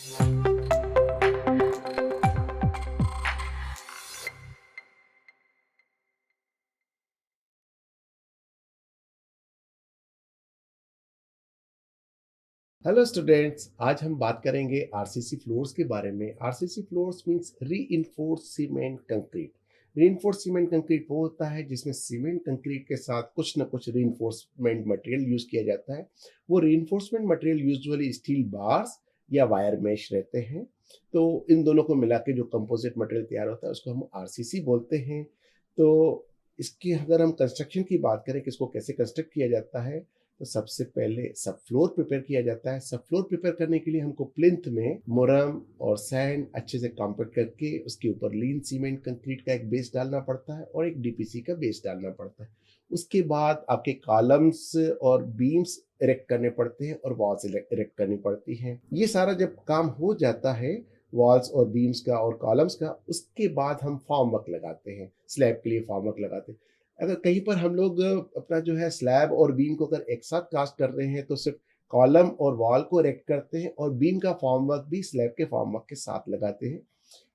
Hello students, आज हम बात करेंगे आरसीसी फ्लोर्स के बारे में। RCC floors means reinforced cement concrete. Reinforced cement concrete वो होता है जिसमें सीमेंट कंक्रीट के साथ कुछ ना कुछ रीइंफोर्समेंट मटेरियल यूज किया जाता है। वो reinforcement material usually steel bars या वायर मेश रहते हैं। तो इन दोनों को मिला के जो कंपोजिट मटेरियल तैयार होता है उसको हम आरसीसी बोलते हैं। तो इसकी अगर हम कंस्ट्रक्शन की बात करें कि इसको कैसे कंस्ट्रक्ट किया जाता है, तो सबसे पहले सब फ्लोर प्रिपेयर किया जाता है। सब फ्लोर प्रिपेयर करने के लिए हमको प्लिंथ में मुरम और सैंड अच्छे से कॉम्पैक्ट करके उसके ऊपर लीन सीमेंट कंक्रीट का एक बेस डालना पड़ता है और एक डीपीसी का बेस डालना पड़ता है। उसके बाद आपके कॉलम्स और बीम्स इरेक्ट करने पड़ते हैं और वॉल्स इरेक्ट करनी पड़ती हैं। ये सारा जब काम हो जाता है वॉल्स और बीम्स का और कॉलम्स का, उसके बाद हम फॉर्म वर्क लगाते हैं। स्लैब के लिए फॉर्म वर्क लगाते हैं। अगर कहीं पर हम लोग अपना जो है स्लैब और बीम को अगर एक साथ कास्ट कर रहे हैं तो सिर्फ कॉलम और वॉल को इरेक्ट करते हैं और बीम का फॉर्म वर्क भी स्लैब के फॉर्म वर्क के साथ लगाते हैं।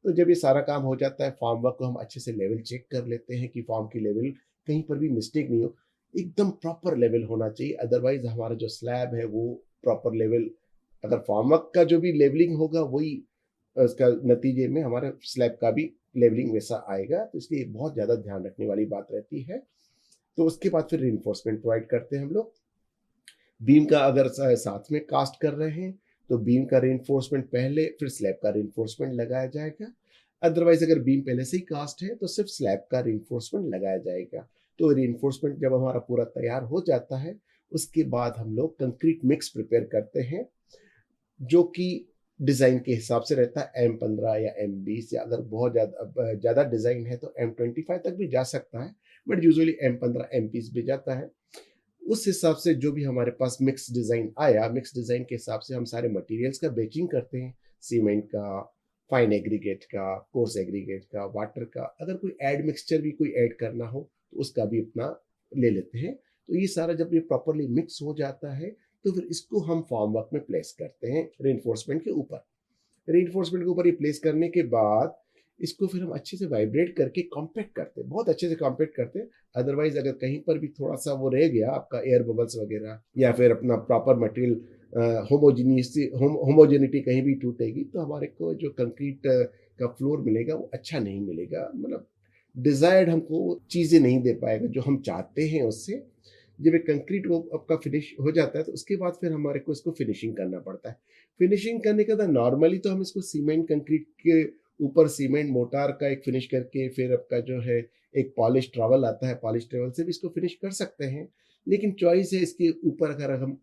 तो जब ये सारा काम हो जाता है, फॉर्म वर्क को हम अच्छे से लेवल चेक कर लेते हैं कि फॉर्म की लेवल कहीं पर भी मिस्टेक नहीं हो। एकदम प्रॉपर लेवल होना चाहिए, अदरवाइज हमारा जो स्लैब है वो प्रॉपर लेवल, अगर फॉर्म वर्क का जो भी लेवलिंग होगा वही उसका नतीजे में हमारे स्लैब का भी लेवलिंग वैसा आएगा। तो इसलिए बहुत ज़्यादा ध्यान रखने वाली बात रहती है। तो उसके बाद फिर रिइंफोर्समेंट प्रोवाइड करते हैं हम लोग। बीम का अगर साथ में कास्ट कर रहे हैं तो बीम का रिइंफोर्समेंट पहले, फिर स्लैब का रिइंफोर्समेंट लगाया जाएगा। अदरवाइज अगर बीम पहले से ही कास्ट है तो सिर्फ स्लैब का रिइंफोर्समेंट लगाया जाएगा। तो रिइंफोर्समेंट जब हमारा पूरा तैयार हो जाता है, उसके बाद हम लोग कंक्रीट मिक्स प्रिपेयर करते हैं, जो कि डिज़ाइन के हिसाब से रहता है। M15 या M20, या अगर बहुत ज़्यादा डिज़ाइन है तो M25 तक भी जा सकता है, बट यूजुअली M15 M20 भी जाता है। उस हिसाब से जो भी हमारे पास मिक्स डिज़ाइन आया, मिक्स डिज़ाइन के हिसाब से हम सारे मटेरियल्स का बैचिंग करते हैं। सीमेंट का, फाइन एग्रीगेट का, कोर्स एग्रीगेट का, वाटर का, अगर कोई ऐड मिक्सचर भी कोई ऐड करना हो तो उसका भी अपना ले लेते हैं। तो ये सारा जब ये प्रॉपरली मिक्स हो जाता है तो फिर इसको हम फॉर्म वर्क में प्लेस करते हैं रेनफोर्समेंट के ऊपर। रेनफोर्समेंट के ऊपर ये प्लेस करने के बाद इसको फिर हम अच्छे से वाइब्रेट करके कॉम्पैक्ट करते हैं, बहुत अच्छे से कॉम्पैक्ट करते हैं। अदरवाइज अगर कहीं पर भी थोड़ा सा वो रह गया आपका एयर बबल्स वगैरह, या फिर अपना प्रॉपर मटेरियल होमोजेनिटी कहीं भी टूटेगी तो हमारे को जो कंक्रीट का फ्लोर मिलेगा वो अच्छा नहीं मिलेगा। मतलब डिजायर्ड हमको चीजें नहीं दे पाएगा जो हम चाहते हैं उससे। जब एक कंक्रीट वो आपका फिनिश हो जाता है तो उसके बाद फिर हमारे को इसको फिनिशिंग करना पड़ता है। फिनिशिंग करने का था नॉर्मली तो हम इसको सीमेंट कंक्रीट के ऊपर सीमेंट मोटार का एक फिनिश करके, फिर आपका जो है एक पॉलिश ट्रॉवल आता है, पॉलिश ट्रॉवल से भी इसको फिनिश कर सकते हैं। लेकिन चॉइस है इसके ऊपर,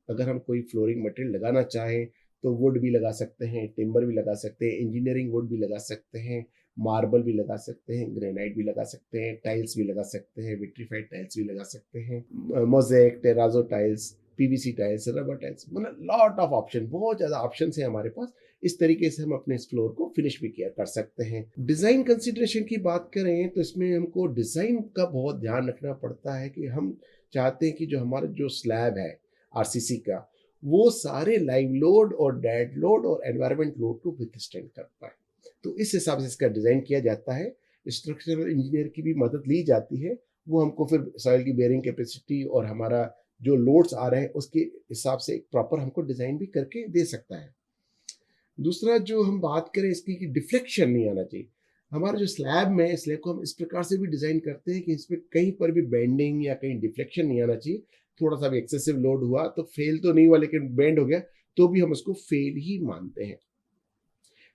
अगर हम कोई फ्लोरिंग मटेरियल लगाना चाहें तो वुड भी लगा सकते हैं, टिम्बर भी लगा सकते हैं, इंजीनियरिंग वुड भी लगा सकते हैं, मार्बल भी लगा सकते हैं, ग्रेनाइट भी लगा सकते हैं, टाइल्स भी लगा सकते हैं, विट्रीफाइड टाइल्स भी लगा सकते हैं, mosaic, terrazzo tiles, PVC tiles, rubber tiles, मतलब लॉट ऑफ ऑप्शन, बहुत ज़्यादा ऑप्शन है हमारे पास। इस तरीके से हम अपने इस फ्लोर को फिनिश भी किया कर सकते हैं। डिज़ाइन कंसिडरेशन की बात करें तो इसमें हमको डिज़ाइन का बहुत ध्यान रखना पड़ता है कि हम चाहते हैं कि जो हमारा जो स्लैब है आरसीसी का, वो सारे लाइव लोड और डेड लोड और एनवायरमेंट लोड को विथस्टैंड कर पाए। तो इस हिसाब से इसका डिज़ाइन किया जाता है। स्ट्रक्चरल इंजीनियर की भी मदद ली जाती है। वो हमको फिर सॉइल की बेयरिंग कैपेसिटी और हमारा जो लोड्स आ रहे हैं उसके हिसाब से एक प्रॉपर हमको डिज़ाइन भी करके दे सकता है। दूसरा जो हम बात करें इसकी, कि डिफ्लेक्शन नहीं आना चाहिए। हमारा जो स्लैब में, स्लैब को हम इस प्रकार से भी डिज़ाइन करते हैं कि इसमें कहीं पर भी बेंडिंग या कहीं डिफ्लेक्शन नहीं आना चाहिए। थोड़ा सा भी एक्सेसिव लोड हुआ तो फेल तो नहीं हुआ, लेकिन बेंड हो गया तो भी हम उसको फेल ही मानते हैं।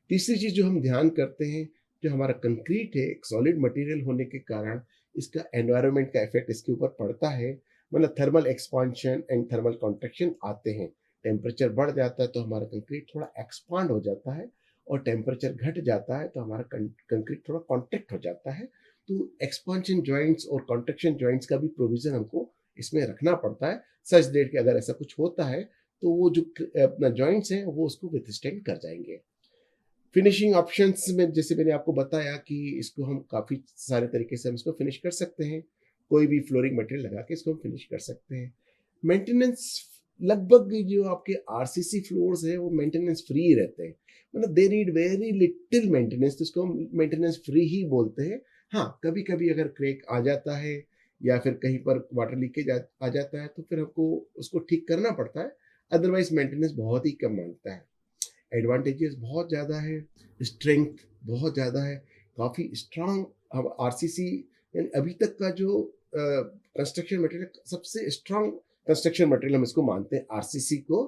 तीसरी चीज़ जो हम ध्यान करते हैं, जो हमारा कंक्रीट है एक सॉलिड मटेरियल होने के कारण इसका एनवायरनमेंट का इफेक्ट इसके ऊपर पड़ता है। मतलब thermal expansion and thermal contraction आते हैं। टेम्परेचर बढ़ जाता है तो हमारा कंक्रीट थोड़ा एक्सपांड हो जाता है, और टेम्परेचर घट जाता है तो हमारा कंक्रीट थोड़ा कॉन्ट्रैक्ट हो जाता है। तो एक्सपांशन जॉइंट्स और कॉन्ट्रैक्शन जॉइंट्स का भी प्रोविजन हमको इसमें रखना पड़ता है, सच डेट कि अगर ऐसा कुछ होता है तो वो जो अपना जॉइंट्स हैं वो उसको विथस्टैंड कर जाएंगे। फिनिशिंग ऑप्शंस में जैसे मैंने आपको बताया कि इसको हम काफ़ी सारे तरीके से हम इसको फिनिश कर सकते हैं। कोई भी फ्लोरिंग मटेरियल लगा के इसको हम फिनिश कर सकते हैं। मेंटेनेंस लगभग जो आपके आरसीसी फ्लोर्स है वो मेंटेनेंस फ्री रहते हैं, मतलब they need very little maintenance, तो इसको हम मेंटेनेंस फ्री ही बोलते हैं। हाँ, कभी कभी अगर क्रैक आ जाता है या फिर कहीं पर वाटर लीकेज आ जाता है तो फिर हमको उसको ठीक करना पड़ता है, अदरवाइज मेंटेनेंस बहुत ही कम मांगता है। एडवांटेजेस बहुत ज़्यादा है, स्ट्रेंथ बहुत ज़्यादा है, काफ़ी स्ट्रांग। अब आरसीसी यानी अभी तक का जो कंस्ट्रक्शन मटेरियल, सबसे स्ट्रांग कंस्ट्रक्शन मटेरियल हम इसको मानते हैं आरसीसी को।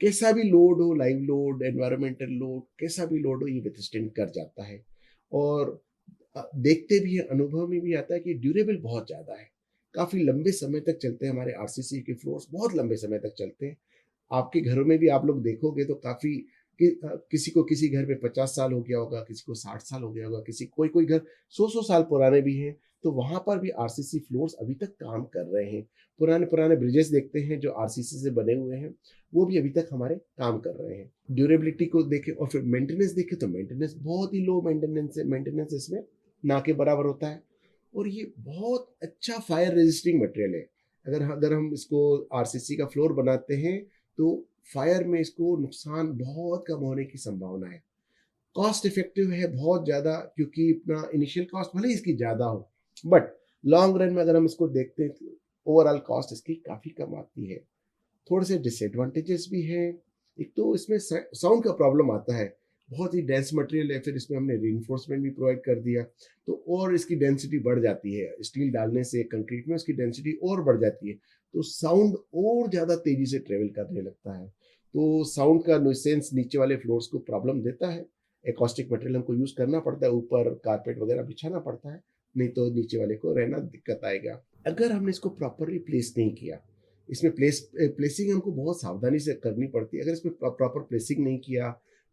कैसा भी लोड हो, लाइव लोड, एनवायरमेंटल लोड, कैसा भी लोड हो, ये विथस्टैंड कर जाता है। और देखते भी हैं, अनुभव में भी आता है कि ड्यूरेबल बहुत ज़्यादा है, काफ़ी लंबे समय तक चलते हैं हमारे आरसीसी के फ्लोर्स, बहुत लंबे समय तक चलते हैं। आपके घरों में भी आप लोग देखोगे तो काफ़ी किसी को किसी घर में 50 साल हो गया होगा, किसी को 60 साल हो गया होगा, किसी कोई कोई घर 100-100 साल पुराने भी हैं, तो वहाँ पर भी आरसीसी फ्लोर्स अभी तक काम कर रहे हैं। पुराने पुराने ब्रिजेस देखते हैं जो आरसीसी से बने हुए हैं, वो भी अभी तक हमारे काम कर रहे हैं। ड्यूरेबिलिटी को देखें और फिर मेंटेनेंस देखें तो मेंटेनेंस बहुत ही लो मेंटेनेंस है, मेंटेनेंस इसमें ना के बराबर होता है। और ये बहुत अच्छा फायर रेजिस्टिंग मटेरियल है। अगर हम इसको आरसीसी का फ्लोर बनाते हैं तो फायर में इसको नुकसान बहुत कम होने की संभावना है। कॉस्ट इफेक्टिव है बहुत ज़्यादा, क्योंकि इतना इनिशियल कॉस्ट भले ही इसकी ज़्यादा हो, बट लॉन्ग रन में अगर हम इसको देखते हैं तो ओवरऑल कॉस्ट इसकी काफ़ी कम आती है। थोड़े से डिसएडवांटेजेस भी हैं। एक तो इसमें साउंड का प्रॉब्लम आता है, बहुत ही डेंस मटेरियल है, फिर इसमें हमने रीइंफोर्समेंट भी प्रोवाइड कर दिया तो और इसकी डेंसिटी बढ़ जाती है, स्टील डालने से कंक्रीट में उसकी डेंसिटी और बढ़ जाती है, तो साउंड और ज़्यादा तेज़ी से ट्रेवल करने लगता है। तो साउंड का न्यूसेंस नीचे वाले फ्लोर्स को प्रॉब्लम देता है। एकॉस्टिक मटेरियल हमको यूज़ करना पड़ता है, ऊपर कारपेट वगैरह बिछाना पड़ता है, नहीं तो नीचे वाले को रहना दिक्कत आएगा। अगर हमने इसको प्रॉपरली प्लेस नहीं किया, इसमें प्लेसिंग हमको बहुत सावधानी से करनी पड़ती है। अगर इसमें प्रॉपर प्लेसिंग नहीं किया,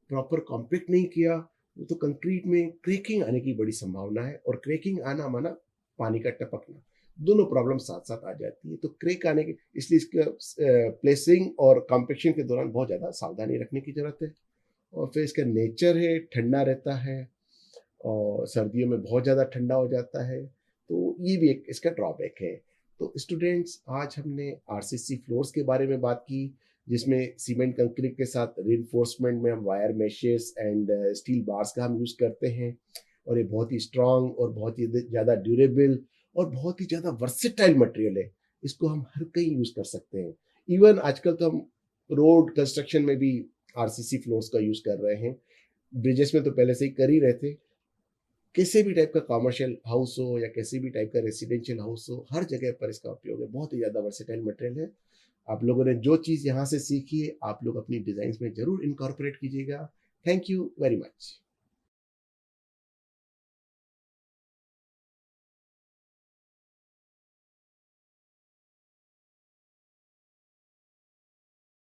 प्रॉपर कॉम्पैक्ट नहीं किया, तो कंक्रीट में क्रैकिंग आने की बड़ी संभावना है, और क्रैकिंग आना माना पानी का टपकना, दोनों प्रॉब्लम साथ साथ आ जाती है। तो क्रैक आने की, इसलिए इसका प्लेसिंग और कॉम्पैक्शन के दौरान बहुत ज़्यादा सावधानी रखने की ज़रूरत है। और फिर इसका नेचर है, ठंडा रहता है और सर्दियों में बहुत ज़्यादा ठंडा हो जाता है, तो ये भी एक इसका ड्रॉबैक है। तो स्टूडेंट्स, आज हमने आरसीसी फ्लोर्स के बारे में बात की, जिसमें सीमेंट कंक्रीट के साथ रिइंफोर्समेंट में हम wire meshes and steel bars का हम यूज़ करते हैं, और ये बहुत ही स्ट्रांग और बहुत ही ज़्यादा ड्यूरेबल और बहुत ही ज़्यादा वर्सेटाइल मटेरियल है। इसको हम हर कहीं यूज़ कर सकते हैं। इवन आजकल तो हम रोड कंस्ट्रक्शन में भी आरसीसी फ्लोर्स का यूज़ कर रहे हैं। ब्रिजेस में तो पहले से ही कर ही रहे थे। किसी भी टाइप का कॉमर्शियल हाउस हो या किसी भी टाइप का रेसिडेंशियल हाउस हो, हर जगह पर इसका उपयोग है। बहुत ही ज़्यादा वर्सेटाइल मटेरियल है। आप लोगों ने जो चीज़ यहाँ से सीखी है, आप लोग अपनी डिज़ाइंस में ज़रूर इनकॉर्पोरेट कीजिएगा। Thank you very much.